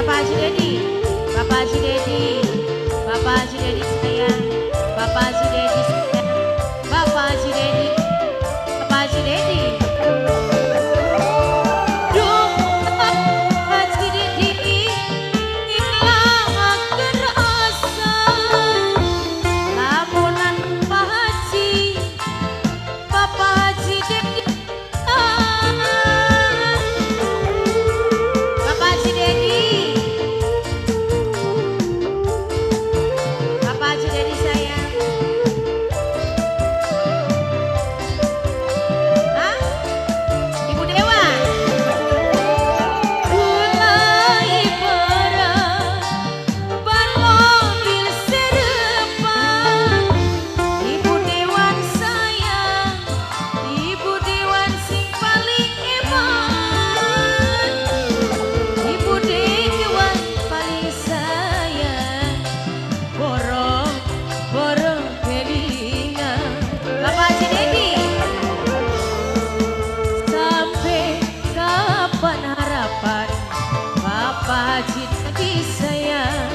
Bapak Haji Dedi, Bapak Haji Dedi, Bapak Haji Dedi sayang, Bapak Haji Dedi sayang, Bapak Haji Dedi, Bapak Haji Dedi. Bapak Haji Dedi sayang,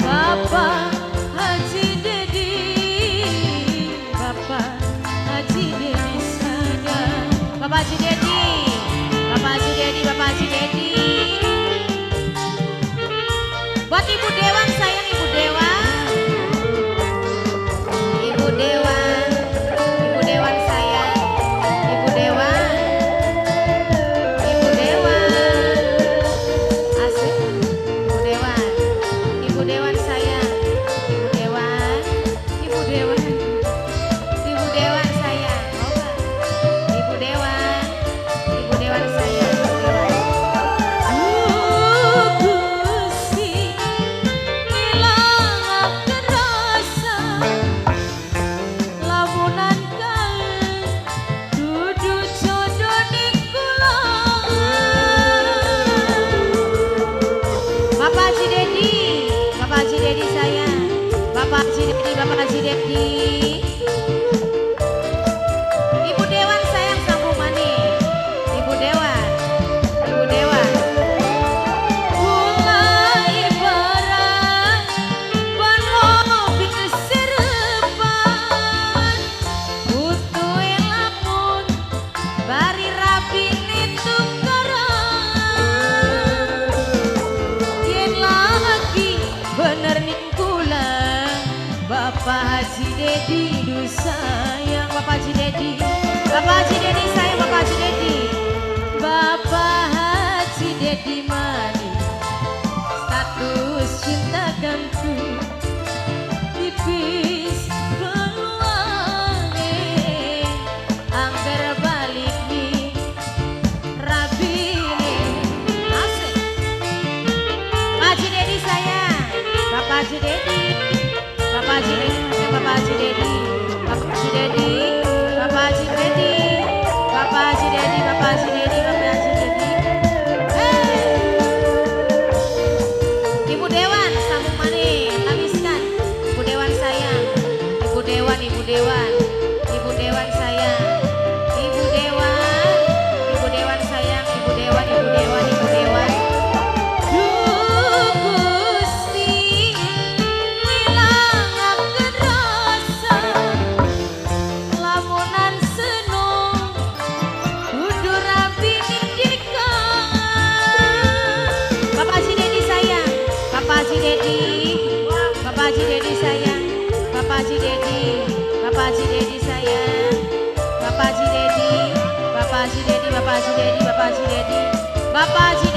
Bapak Haji Dedi, Bapak Haji Dedi sayang, Bapak Haji Dedi, Bapak Haji Dedi, Bapak Haji Dedi. Buat Ibu Dewan sayang, Ibu Dewan, Ibu Dewan, Ibu Dewan sayang, Ibu Dewan. Bapak Haji Dedi, Bapak Haji Dedi. Ibu Dewan sayang sambung manis. Ibu Dewan, Ibu Dewan. Mulai barang ban mobil serban, butuh lamun bari rapi itu karang. Yen lagi bener nih Bapak Haji Dedi du sayang, Bapak Haji Dedi, Bapak Haji Dedi sayang, Bapak Haji Dedi, Bapak Haji Dedi manis, status cinta gantung, tipis peluangnya, angker balik nih, rabi nih, asik. Bapak Haji Dedi sayang, Bapak Haji Dedi. Bapak Haji Dedi, Bapak Haji Dedi, Bapak Haji Dedi, Bapak Haji Dedi, Bapak Haji Dedi, Bapak Haji Dedi, Bapak Haji Dedi. Ibu Dewan, sambung manis, habiskan. Ibu Dewan sayang, Ibu Dewan, Ibu Dewan, Ibu Dewan sayang, Ibu Dewan, Ibu Dewan sayang, Ibu Dewan, Ibu Dewan, Ibu Dewan. Bapak Haji Dedi sayang, Bapak Haji Dedi, Bapak Haji Dedi sayang, Bapak Haji Dedi, Bapak Haji Dedi, Bapak Haji Dedi, Bapak Haji Dedi, Bapak Haji